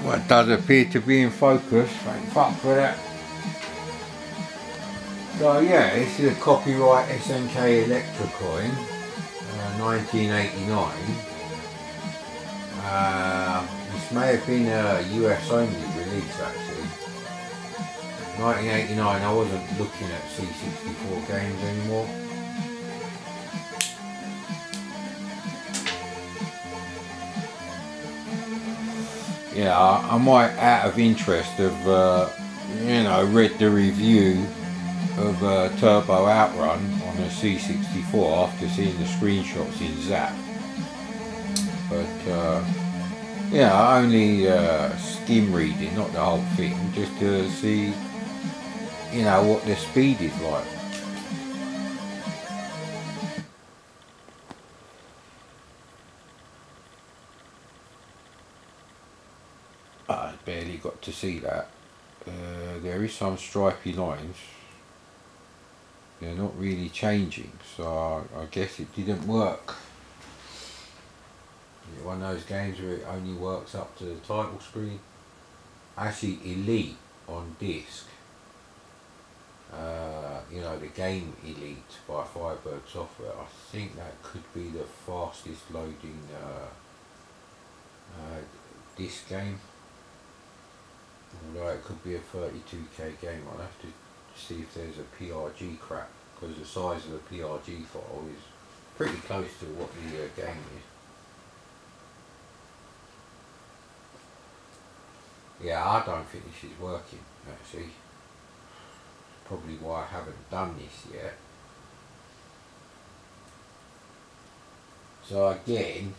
Well, it does appear to be in focus. Thank fuck for that. So yeah, this is a copyright SNK Electrocoin, 1989. This may have been a US only release actually. 1989, I wasn't looking at C64 games anymore. Yeah, I might, out of interest, have you know, read the review of Turbo Outrun on a C64 after seeing the screenshots in Zap. But yeah, only skim reading, not the whole thing, just to see, you know, what the speed is like. I barely got to see that. There is some stripy lines. They're not really changing, so I guess it didn't work. One of those games where it only works up to the title screen. Actually, Elite on disc. You know, the game Elite by Firebird Software. I think that could be the fastest loading disc game. Although it could be a 32K game. I'll have to see if there's a PRG crack, because the size of the PRG file is pretty close to what the game is. Yeah, I don't think this is working actually. Probably why I haven't done this yet. So again,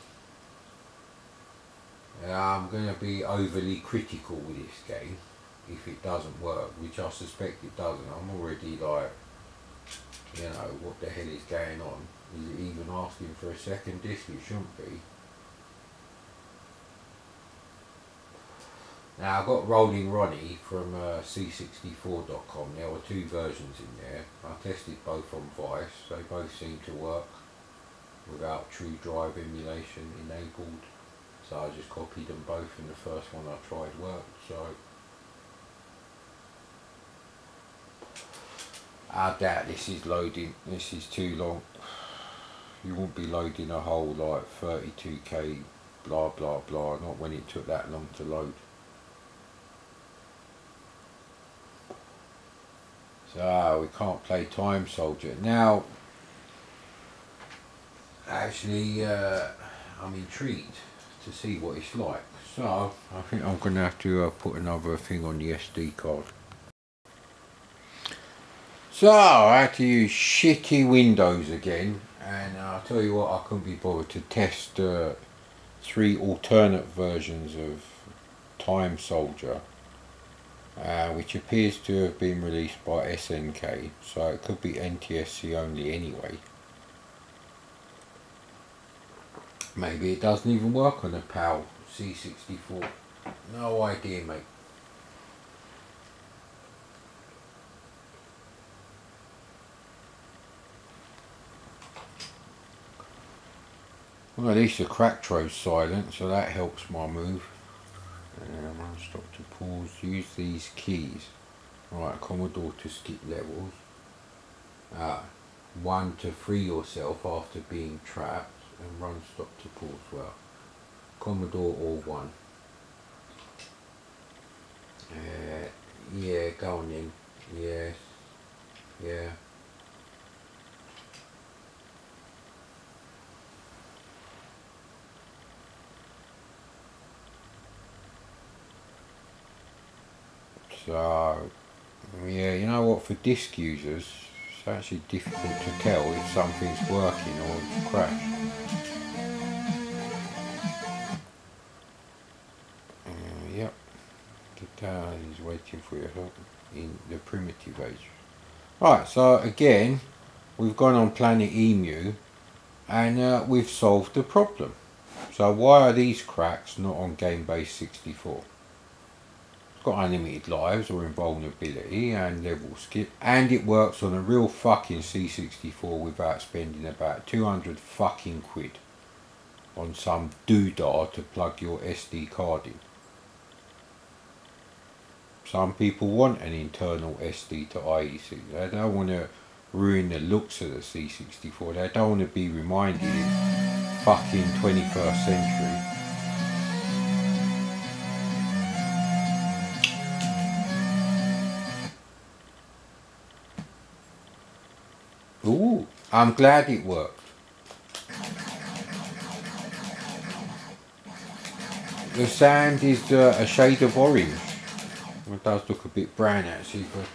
I'm going to be overly critical with this game if it doesn't work, which I suspect it doesn't. I'm already like, you know, what the hell is going on? Is it even asking for a second disc? It shouldn't be. Now I've got Rolling Ronnie from C64.com. There were two versions in there. I tested both on Vice. They both seem to work without true drive emulation enabled. So I just copied them both, and the first one I tried worked. So I doubt this is loading. This is too long. You won't be loading a whole like 32K blah blah blah, not when it took that long to load. So we can't play Time Soldier. Now actually I'm intrigued to see what it's like. So I think I'm going to have to put another thing on the SD card. So I had to use shitty Windows again, and I'll tell you what, I couldn't be bothered to test 3 alternate versions of Time Soldier, which appears to have been released by SNK, so it could be NTSC only anyway. Maybe it doesn't even work on a PAL C64. No idea, mate. Well, at least the crack throw's silent, so that helps my move. Run, stop to pause. Use these keys. Right, Commodore to skip levels. 1 to free yourself after being trapped, and run, stop to pause. Well, Commodore or 1. Yeah, go on then. Yes. Yeah. So, yeah, you know what, for disk users, it's actually difficult to tell if something's working or it's crashed. Yep, the dad is waiting for your help in the primitive age. Right, so again, we've gone on Planet Emu, and we've solved the problem. So why are these cracks not on Game Base 64? Got unlimited lives or invulnerability and level skip, and it works on a real fucking C64 without spending about 200 fucking quid on some doodah to plug your SD card in. some people want an internal SD to IEC. They don't want to ruin the looks of the C64. They don't want to be reminded it's fucking 21st century. Ooh, I'm glad it worked. The sand is a shade of orange. It does look a bit brown actually, but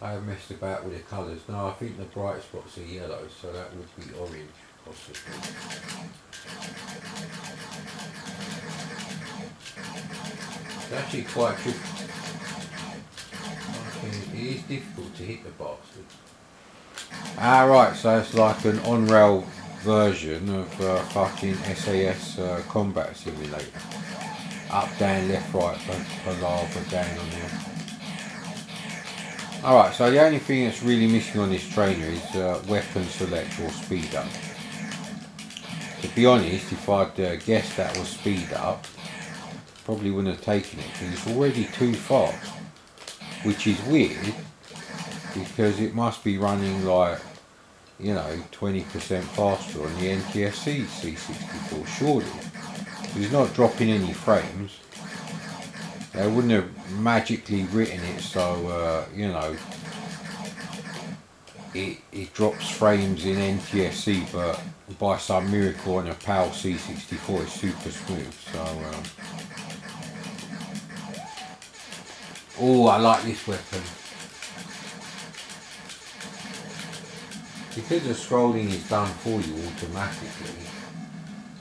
I have messed about with the colours. No, I think the bright spots are yellow, so that would be orange, possibly. It's actually quite tricky. It is difficult to hit the bastard. Ah, right, so it's like an on-rail version of fucking SAS combat simulator. Up, down, left, right, lava, down on there. Alright, so the only thing that's really missing on this trainer is weapon select or speed up. To be honest, if I'd guessed that was speed up, probably wouldn't have taken it because it's already too fast. Which is weird, because it must be running like, you know, 20% faster on the NTSC C64, surely. It's not dropping any frames. They wouldn't have magically written it so, you know, it drops frames in NTSC, but by some miracle on a PAL C64 it's super smooth. So, oh, I like this weapon. Because the scrolling is done for you automatically.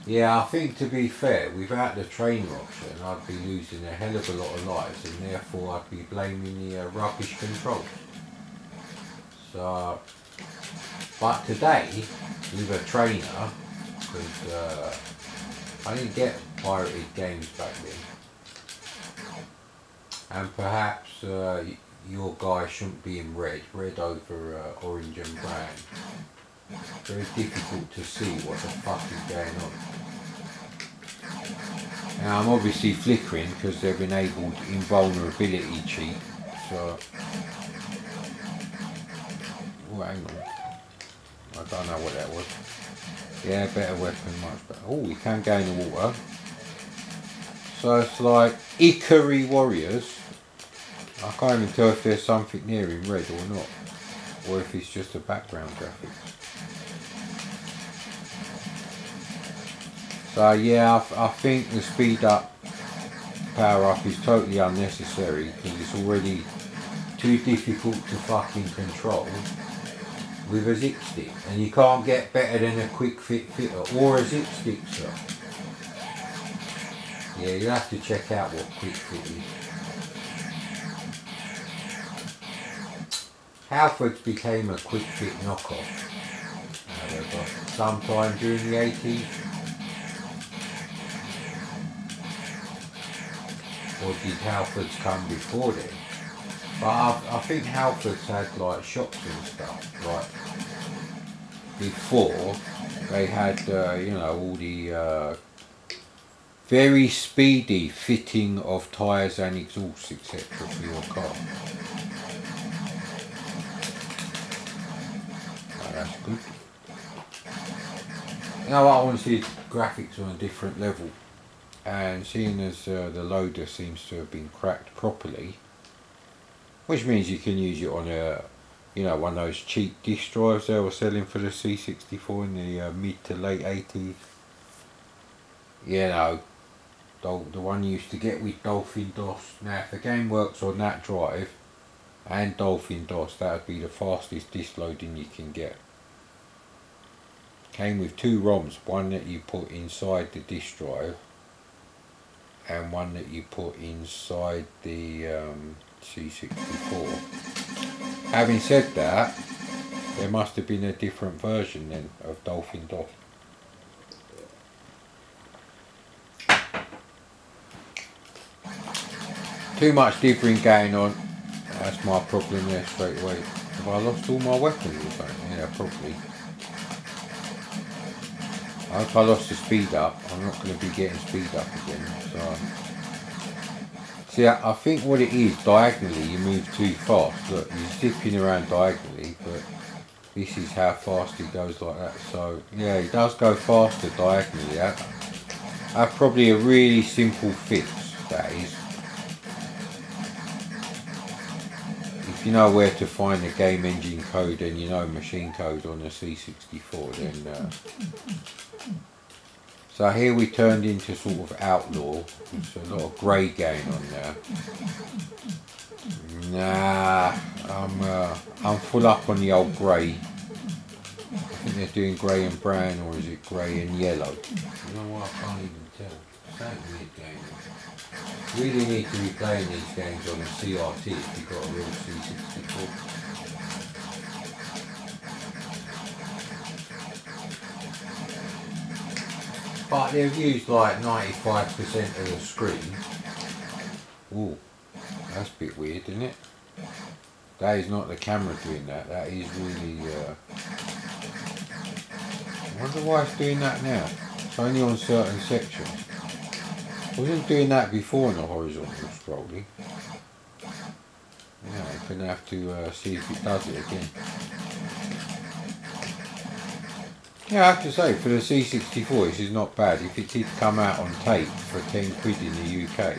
Yeah, I think to be fair, without the trainer option, I'd be losing a hell of a lot of lives, and therefore I'd be blaming the rubbish controls. So, but today, with a trainer, because I didn't get pirated games back then, and perhaps your guy shouldn't be in red over orange and brown. Very difficult to see what the fuck is going on. Now I'm obviously flickering because they've enabled invulnerability cheat, so... Oh, hang on. I don't know what that was. Yeah, better weapon, much better. Oh, we can go in the water. So it's like Ikari Warriors. I can't even tell if there's something near in red or not, or if it's just a background graphics. So yeah, I think the speed up power up is totally unnecessary because it's already too difficult to fucking control with a zip stick, and you can't get better than a quick fit fitter or a zip stick, sir. Yeah, you have to check out what quick fit is. Halfords became a quick fit knockoff, however, sometime during the 80s. Or did Halfords come before then? But I think Halfords had like shops and stuff, like before they had, you know, all the very speedy fitting of tyres and exhausts, etc. for your car. Oh, that's good. You know what, I want to see graphics on a different level. And seeing as the loader seems to have been cracked properly, which means you can use it on a, you know, one of those cheap disk drives they were selling for the C64 in the mid to late 80s. You know, the one you used to get with Dolphin DOS. Now if the game works on that drive and Dolphin DOS, that would be the fastest disk loading you can get. Came with two ROMs, one that you put inside the disk drive and one that you put inside the C64. Having said that, there must have been a different version then of Dolphin DOS. Too much dithering going on. That's my problem there straight away. Have I lost all my weapons or something? Yeah, probably. I hope I lost the speed up. I'm not going to be getting speed up again. So See, I think what it is, diagonally you move too fast. Look, you're zipping around diagonally, but this is how fast it goes like that. So, yeah, it does go faster diagonally. That's probably a really simple fix, that is. If you know where to find the game engine code and you know machine code on the C64, then... So here we turned into sort of outlaw. There's a lot of grey going on there. Nah, I'm full up on the old grey. I think they're doing grey and brown, or is it grey and yellow? You know what, I can't even tell. It's that weird game. You really need to be playing these games on a CRT if you've got a real C64. But they've used like 95% of the screen. Ooh, that's a bit weird, isn't it? That is not the camera doing that. That is really... I wonder why it's doing that now. It's only on certain sections. I wasn't doing that before in the horizontal scrolling. Yeah, I'm going to have to see if it does it again. Yeah, I have to say, for the C64 this is not bad. If it did come out on tape for 10 quid in the UK,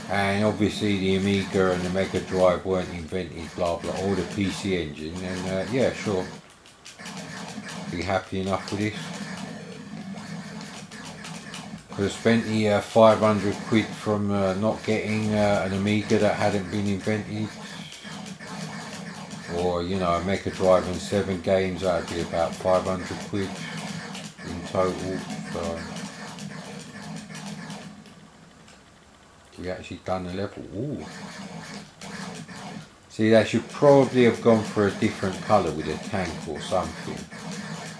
and obviously the Amiga and the Mega Drive weren't invented, blah blah, or the PC Engine, then yeah, sure, be happy enough with this. Could have spent the 500 quid from not getting an Amiga that hadn't been invented. Or, you know, a Mega Drive and 7 games, that would be about 500 quid in total. So we actually done the level. Ooh. See, they should probably have gone for a different colour with a tank or something.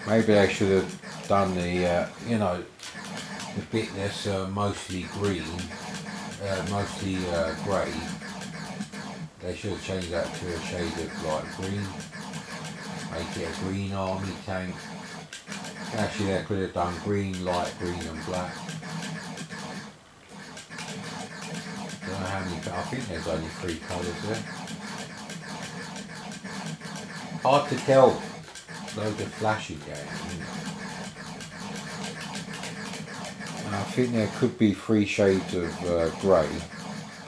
Maybe they should have done the, you know, the bit that's mostly green, mostly grey. They should have changed that to a shade of light green. Make it a green army tank. Actually, they could have done green, light green and black. Don't know how many, I think there's only 3 colours there. Hard to tell. Loads of flashing going on. And I think there could be 3 shades of grey.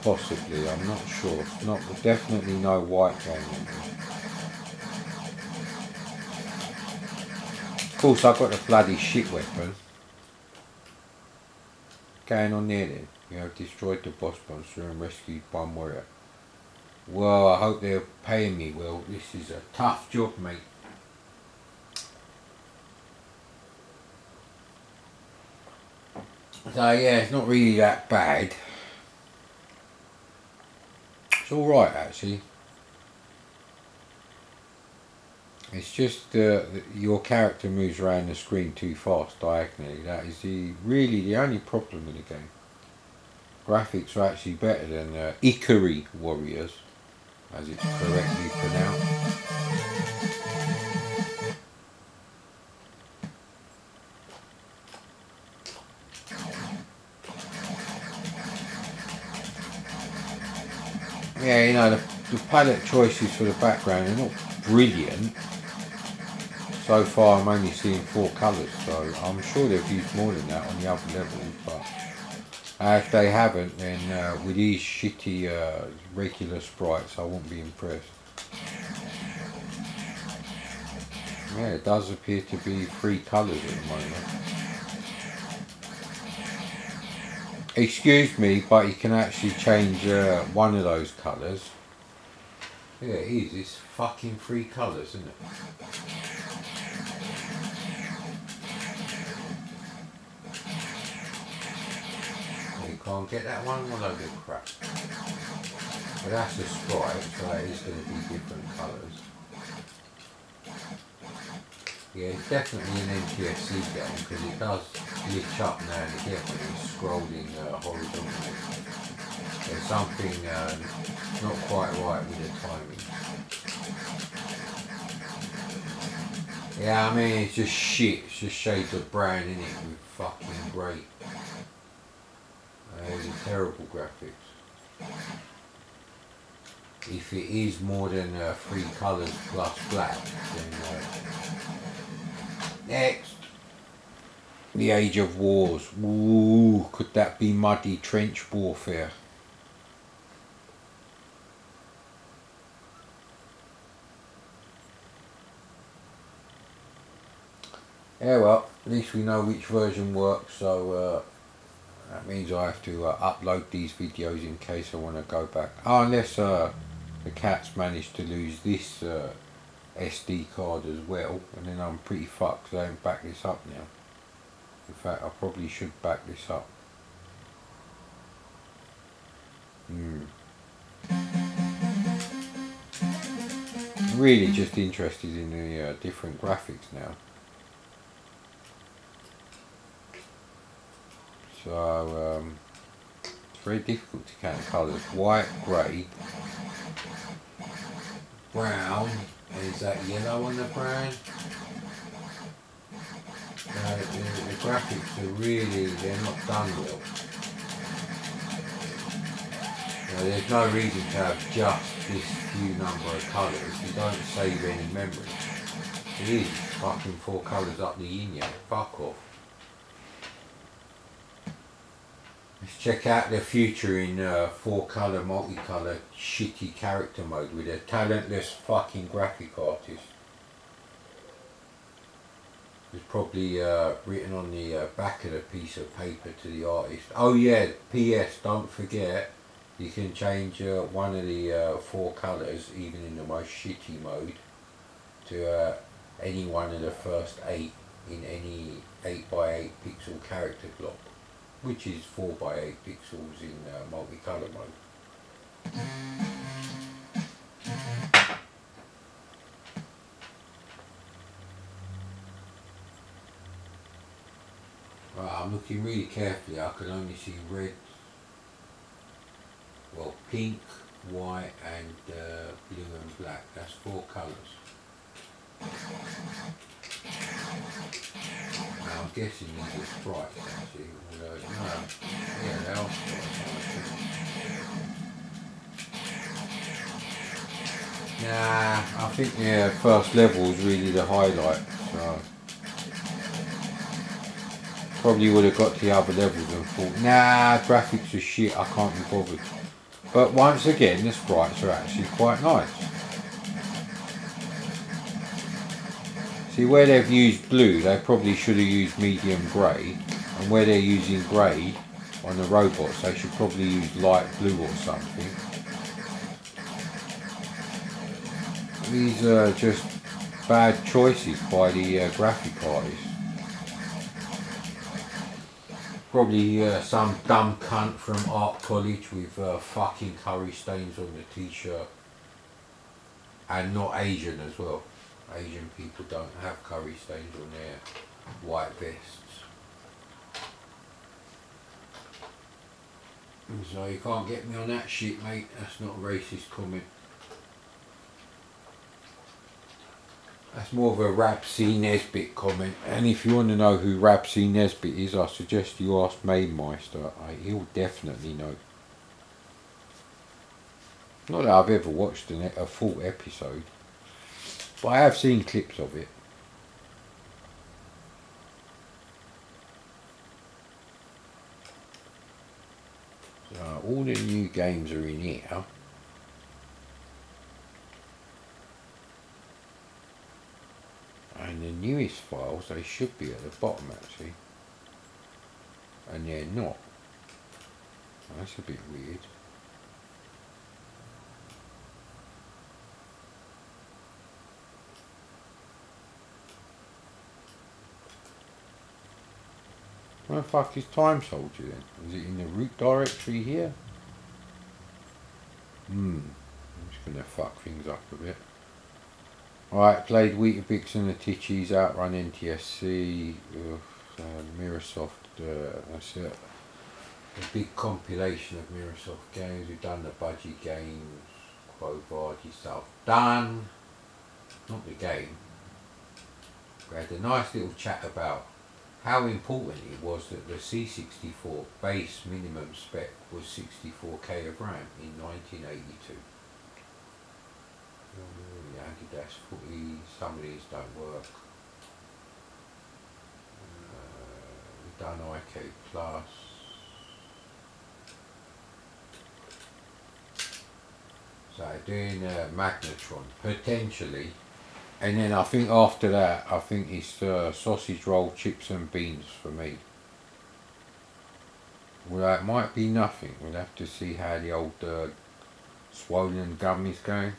Possibly, I'm not sure. Not definitely no white going on there. Of course, I've got the bloody shit weapon. Going on there then. You have destroyed the boss monster and rescued one warrior. Well, I hope they're paying me well. This is a tough job, mate. So yeah, it's not really that bad. It's alright actually. It's just your character moves around the screen too fast diagonally. That is really the only problem in the game. Graphics are actually better than Ikari Warriors, as it's correctly pronounced. Yeah, you know, the palette choices for the background are not brilliant. So far I'm only seeing 4 colours, so I'm sure they've used more than that on the other levels, but if they haven't, then with these shitty regular sprites I won't be impressed. Yeah, it does appear to be 3 colours at the moment. Excuse me, but you can actually change one of those colours. Yeah, it is. It's fucking 3 colours, isn't it? You can't get that one? What a load of crap. But that's a sprite, so it is going to be different colours. Yeah, it's definitely an NTSC game because it does glitch up now and again when it's scrolling horizontally. There's something not quite right with the timing. Yeah, I mean, it's just shit. It's just shades of brown in it with fucking grey. There's absolutely terrible graphics. If it is more than 3 colours plus black, then next. The Age of Wars. Ooh, could that be muddy trench warfare? Yeah, well, at least we know which version works, so that means I have to upload these videos in case I want to go back. Oh, unless the cat's managed to lose this SD card as well, and then I'm pretty fucked because I haven't backed this up now. In fact, I probably should back this up. Really just interested in the different graphics now. So it's very difficult to count colours. White, grey, brown, and is that yellow on the brown? The graphics are really, they're not done well. There's no reason to have just this few number of colours. You don't save any memory. It is fucking 4 colours up the yin yang. Fuck off. Let's check out the future in 4-colour multicolour shitty character mode with a talentless fucking graphic artist. It's probably written on the back of the piece of paper to the artist. Oh yeah, PS, don't forget, you can change one of the 4 colours, even in the most shitty mode, to any one of the first 8 in any 8x8 pixel character block, which is 4x8 pixels in multicolour mode. Right, I'm looking really carefully. I can only see red, well, pink, white and blue and black. That's 4 colours. Now I'm guessing these are sprites actually, although no, yeah, they are sprites. Nah, I think the first level is really the highlight, so probably would have got to the other levels and thought, nah, graphics are shit, I can't be bothered. But once again, the sprites are actually quite nice. See, where they've used blue, they probably should have used medium grey, and where they're using grey on the robots, they should probably use light blue or something. These are just bad choices by the graphic artist. Probably some dumb cunt from art college with fucking curry stains on the t-shirt, and not Asian as well. Asian people don't have curry stains on their white vests. And so you can't get me on that shit, mate. That's not a racist comment. That's more of a Rab C. Nesbitt comment. And if you want to know who Rab C. Nesbitt is, I suggest you ask Mainmeister. He'll definitely know. Not that I've ever watched a full episode, but I have seen clips of it. So all the new games are in here. And the newest files, they should be at the bottom actually. And they're not. That's a bit weird. Where the fuck is Time Soldier then? Is it in the root directory here? I'm just gonna fuck things up a bit. Alright, played Weetabix and the Titchies, Outrun NTSC, Microsoft, that's it. A big compilation of Microsoft games. We've done the budgie games, Quo Vadis stuff. Done! Not the game. We had a nice little chat about how important it was that the C64 base minimum spec was 64k of RAM in 1982. Anti-dash footy, some of these don't work. We've done IQ Plus. So doing magnetron, potentially. And then I think after that, I think it's sausage roll, chips and beans for me. Well, it might be nothing. We'll have to see how the old swollen gum is going.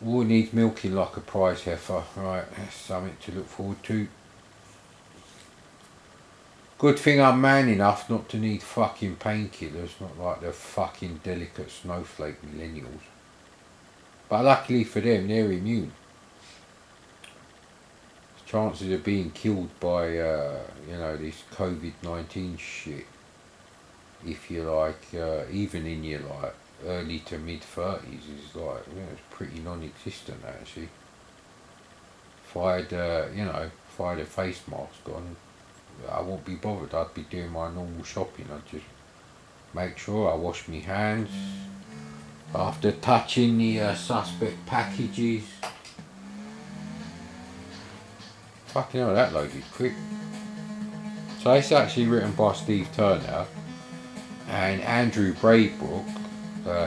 All needs milking like a prize heifer. Right, that's something to look forward to. Good thing I'm man enough not to need fucking painkillers, not like the fucking delicate snowflake millennials. But luckily for them, they're immune. Chances of being killed by, you know, this COVID-19 shit, if you like, even in your like early to mid 30s, is like, you know, it's pretty non-existent actually. If I had, you know, if I had a face mask on, I won't be bothered. I'd be doing my normal shopping. I'd just make sure I wash my hands after touching the suspect packages. Fucking hell, that loaded quick. So it's actually written by Steve Turner, and Andrew Braybrook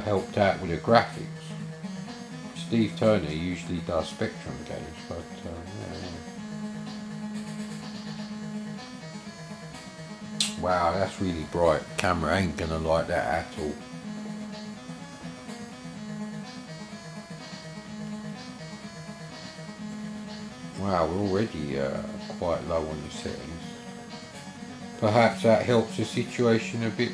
helped out with the graphics. Steve Turner usually does Spectrum games, but yeah. Wow, that's really bright. Camera ain't gonna like that at all. Wow, we're already quite low on the settings. Perhaps that helps the situation a bit.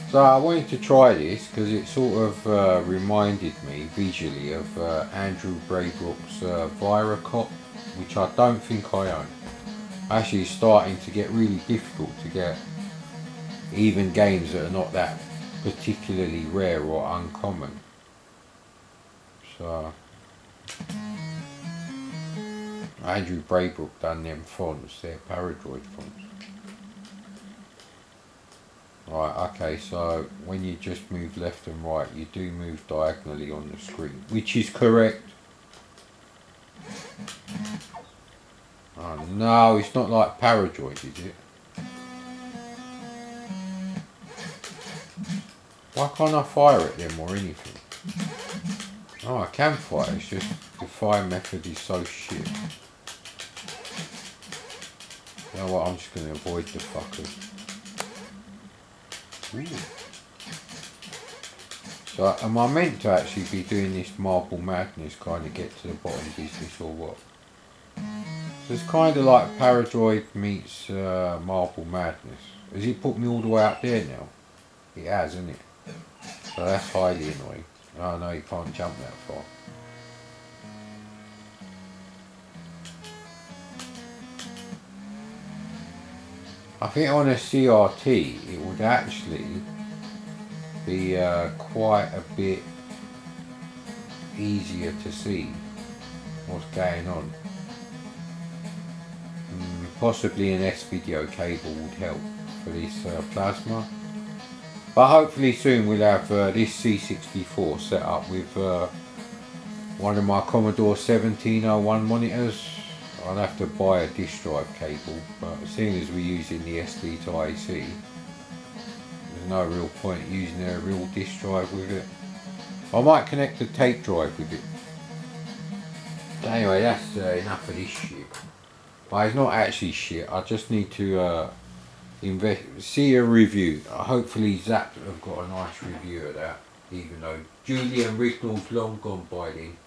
So I wanted to try this because it sort of reminded me visually of Andrew Braybrook's Viracop, which I don't think I own. Actually, it's starting to get really difficult to get even games that are not that particularly rare or uncommon. So Andrew Braybrook done them fonts, they're Paradroid fonts. Right, okay, so when you just move left and right, you do move diagonally on the screen, which is correct. Oh no, it's not like Paradroid, is it? Why can't I fire at them or anything? Oh, I can fire, it's just the fire method is so shit. You know what, I'm just going to avoid the fuckers. Ooh. So am I meant to actually be doing this Marble Madness kind of get to the bottom business or what? So it's kind of like Paradroid meets Marble Madness. Has it put me all the way up there now? It has, hasn't it? So that's highly annoying. Oh no, you can't jump that far. I think on a CRT it would actually be quite a bit easier to see what's going on. Possibly an S-video cable would help for this plasma. But hopefully soon we'll have this C64 set up with one of my Commodore 1701 monitors. I'll have to buy a disk drive cable, but seeing as we're using the SD to AC, there's no real point using a real disk drive with it. I might connect a tape drive with it. But anyway, that's enough of this shit. But it's not actually shit, I just need to see a review. Hopefully Zap have got a nice review of that, even though Julian Rignall's long gone by then.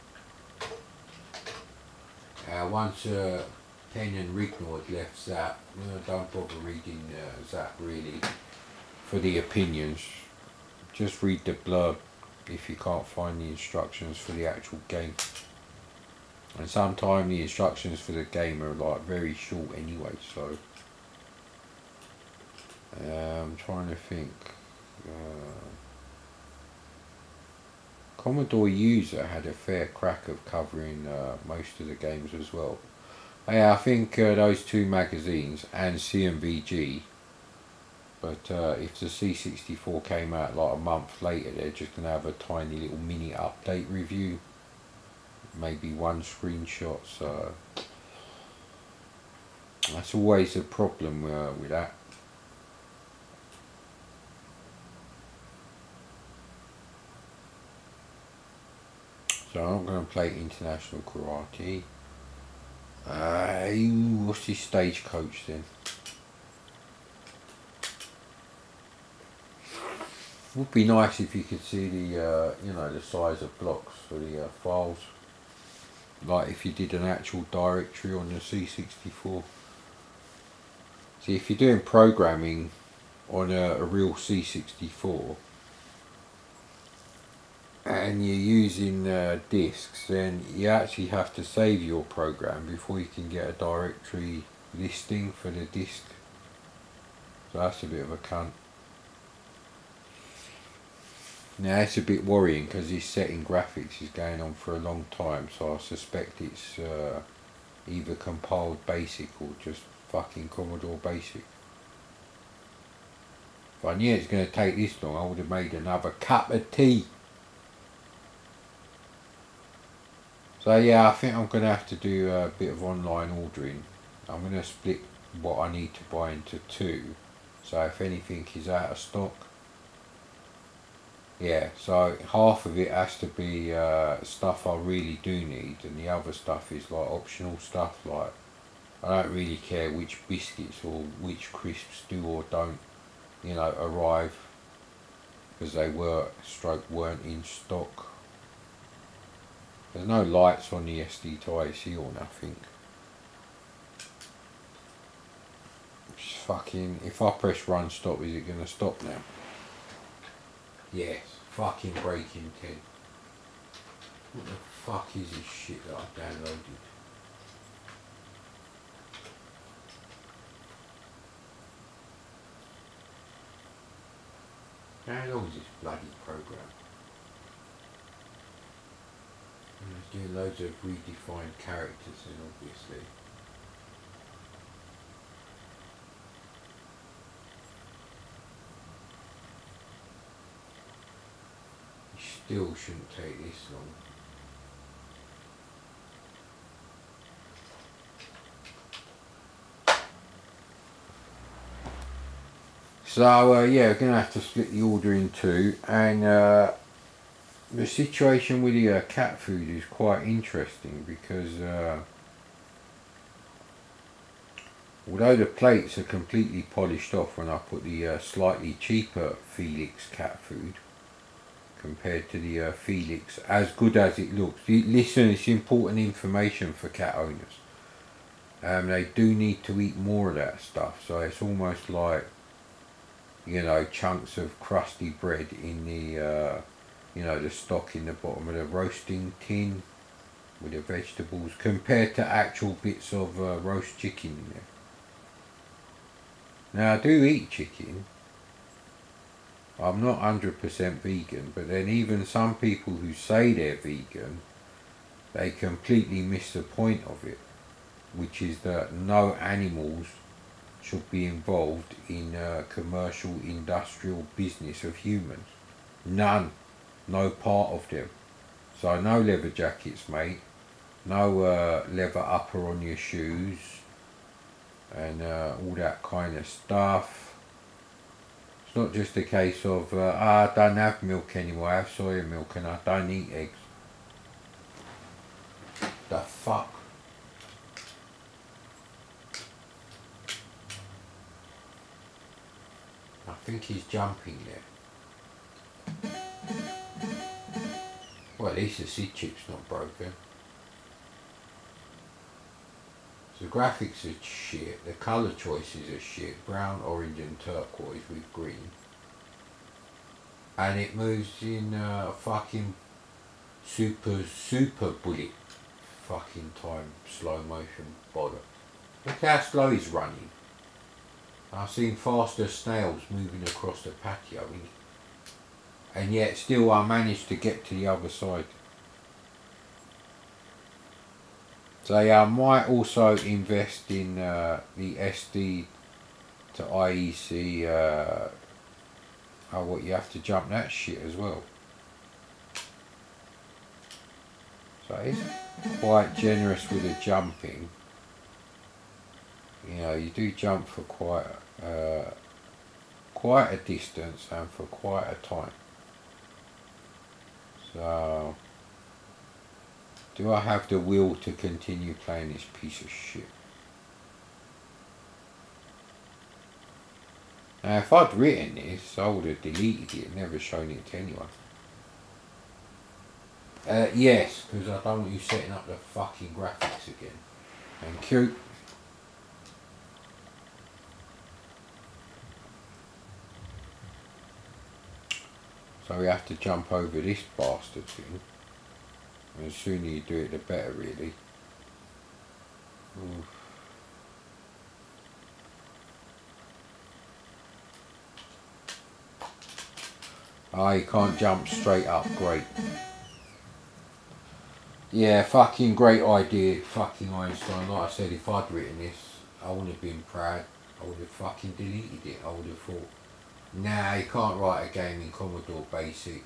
Once Ken and Rignall had left Zap, don't bother reading Zap really for the opinions. Just read the blurb if you can't find the instructions for the actual game. And sometimes the instructions for the game are like very short anyway, so I'm trying to think. Commodore User had a fair crack of covering most of the games as well. Yeah, I think those two magazines and CMVG, but if the C64 came out like a month later, they're just going to have a tiny little mini update review, maybe one screenshot, so that's always a problem with that. So I'm going to play International Karate. What's this Stagecoach then? Would be nice if you could see the the size of blocks for the files, like if you did an actual directory on the C64. See, if you're doing programming on a real C64 and you're using disks, then you actually have to save your program before you can get a directory listing for the disk. So that's a bit of a cunt. Now it's a bit worrying because this setting graphics is going on for a long time, so I suspect it's either compiled basic or just fucking Commodore basic. If I knew it's going to take this long, I would have made another cup of tea. So yeah, I think I'm going to have to do a bit of online ordering. I'm going to split what I need to buy into two, so if anything is out of stock, yeah, so half of it has to be stuff I really do need, and the other stuff is like optional stuff, like I don't really care which biscuits or which crisps do or don't, arrive, because they weren't in stock. There's no lights on the SD to AC or nothing. Just fucking, if I press run stop, is it going to stop now? Yes, fucking Breaking 10. What the fuck is this shit that I've downloaded? How long is this bloody program? It's doing loads of redefined characters then, obviously. Still shouldn't take this long. So yeah, we're going to have to split the order in two, and the situation with the cat food is quite interesting because although the plates are completely polished off when I put the slightly cheaper Felix cat food compared to the Felix, as good as it looks. Listen, it's important information for cat owners. They do need to eat more of that stuff, so it's almost like, chunks of crusty bread in the, the stock in the bottom of the roasting tin with the vegetables, compared to actual bits of roast chicken in there. Now I do eat chicken. I'm not 100% vegan, but then even some people who say they're vegan, they completely miss the point of it, which is that no animals should be involved in commercial industrial business of humans. None. No part of them. So no leather jackets, mate. No leather upper on your shoes and all that kind of stuff. It's not just a case of I don't have milk anymore, I have soya milk and I don't eat eggs. The fuck? I think he's jumping there. Well, at least the seat chip's not broken. The graphics are shit, the colour choices are shit, brown, orange and turquoise with green. And it moves in fucking super bullet fucking time slow motion bother. Look how slow he's running. I've seen faster snails moving across the patio. and yet still I managed to get to the other side. So yeah, I might also invest in the SD to IEC. Oh, what, you have to jump that shit as well. So it's quite generous with the jumping. You know, you do jump for quite a distance and for quite a time. So, do I have the will to continue playing this piece of shit? Now, if I'd written this, I would have deleted it and never shown it to anyone. Yes, because I don't want you setting up the fucking graphics again. Thank you. So we have to jump over this bastard thing. And the sooner you do it, the better, really. Oof. Ah, you can't jump straight up, great. Yeah, fucking great idea, fucking Einstein. Like I said, if I'd written this, I wouldn't have been proud. I would have fucking deleted it. I would have thought, nah, you can't write a game in Commodore Basic.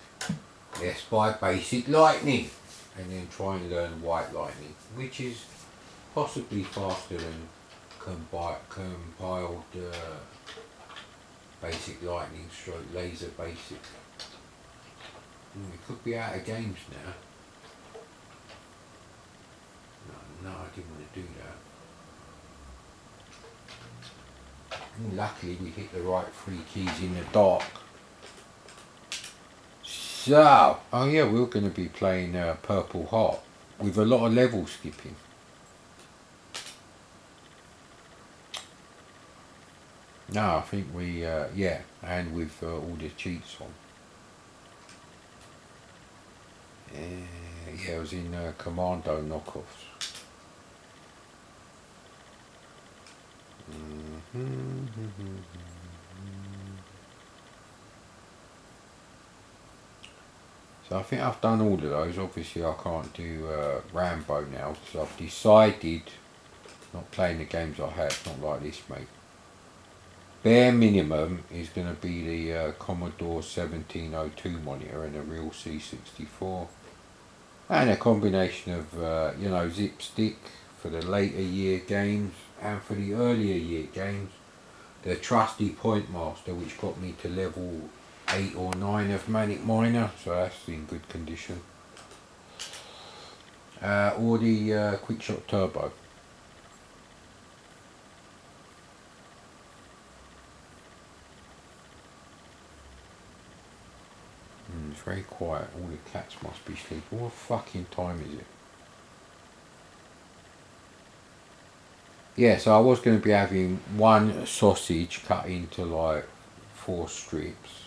Let's buy Basic Lightning. And then try and learn White Lightning, which is possibly faster than compiled Basic Lightning stroke Laser Basic. It could be out of games now. No, I didn't want to do that. And luckily we hit the right 3 keys in the dark. So, oh yeah, we're going to be playing Purple Heart with a lot of level skipping. No, I think we, yeah, and with all the cheats on. Yeah, it was in Commando knockoffs. So I think I've done all of those. Obviously I can't do Rambo now because I've decided not playing the games I have, not like this, mate. Bare minimum is going to be the Commodore 1702 monitor and a real C64. And a combination of, you know, zip stick for the later year games and for the earlier year games. The trusty Point Master, which got me to level 8 or 9 of Manic Miner, so that's in good condition. Or the Quickshot Turbo. It's very quiet, all the cats must be sleeping. What fucking time is it? Yeah, so I was going to be having one sausage cut into like 4 strips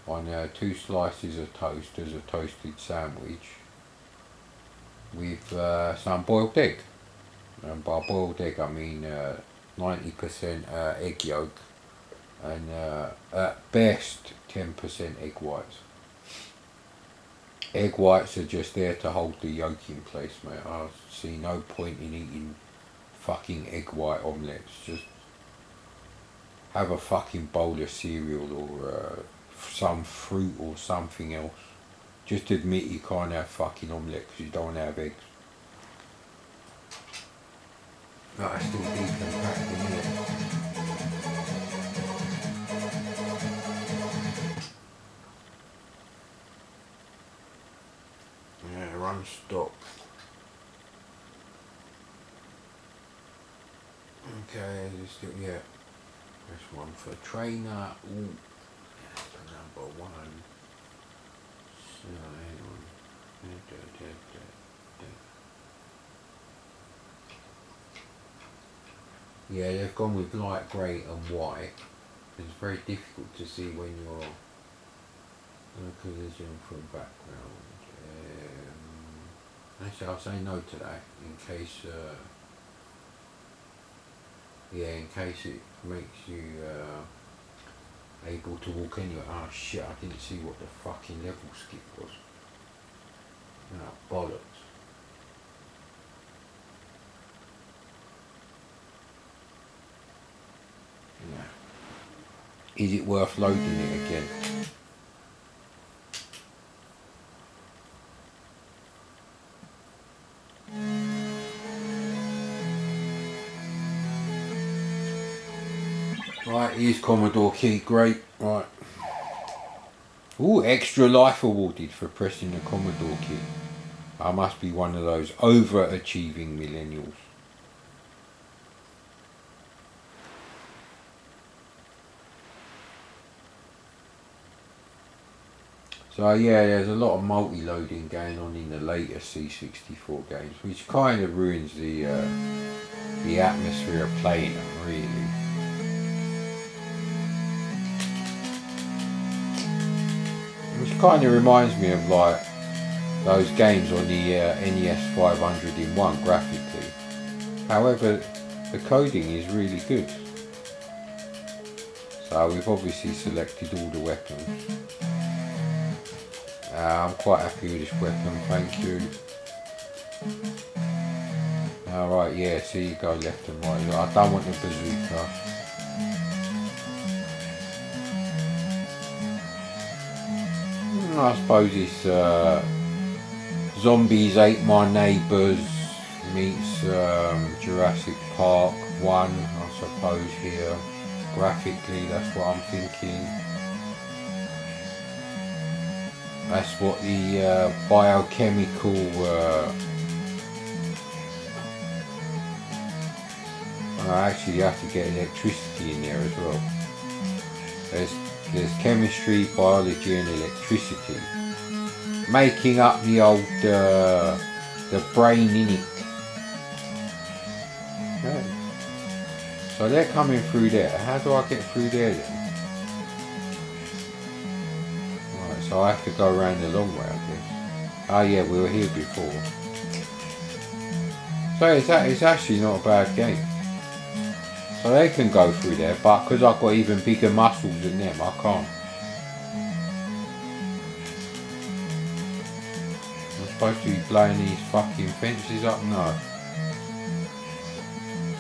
on 2 slices of toast as a toasted sandwich with some boiled egg. And by boiled egg I mean 90% egg yolk and at best 10% egg whites. Egg whites are just there to hold the yolk in place, mate. I see no point in eating fucking egg white omelettes. Just have a fucking bowl of cereal or some fruit or something else. Just admit you can't have fucking omelette because you don't have eggs. But I still decompacting, innit? Yeah, run stop. Okay, still, yeah. Press 1 for trainer. Ooh, that's number 1. So, hang on. Yeah, they've gone with light grey and white. It's very difficult to see when you're collision from background. Actually, I'll say no to that in case. Yeah, in case it makes you able to walk anywhere. Oh shit, I didn't see what the fucking level skip was. Oh, bollocks. Yeah. Is it worth loading it again? Right, here's Commodore key, great, right. Ooh, extra life awarded for pressing the Commodore key. I must be one of those overachieving millennials. So yeah, there's a lot of multi-loading going on in the later C64 games, which kind of ruins the atmosphere of playing them, really. Which kind of reminds me of like those games on the NES 500 in one graphically. However, the coding is really good. So we've obviously selected all the weapons. I'm quite happy with this weapon, thank you. Alright, yeah, so you go left and right. I don't want the bazooka. I suppose it's Zombies Ate My Neighbours meets Jurassic Park 1, I suppose here. Graphically, that's what I'm thinking. That's what the biochemical actually you have to get electricity in there as well. There's chemistry, biology and electricity. Making up the old the brain in it. Okay. So they're coming through there. How do I get through there then? So I have to go around the long way, I guess. Oh yeah, we were here before. So it's actually not a bad game. So they can go through there, but because I've got even bigger muscles than them, I can't. I'm supposed to be blowing these fucking fences up? No.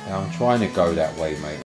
Now I'm trying to go that way, mate.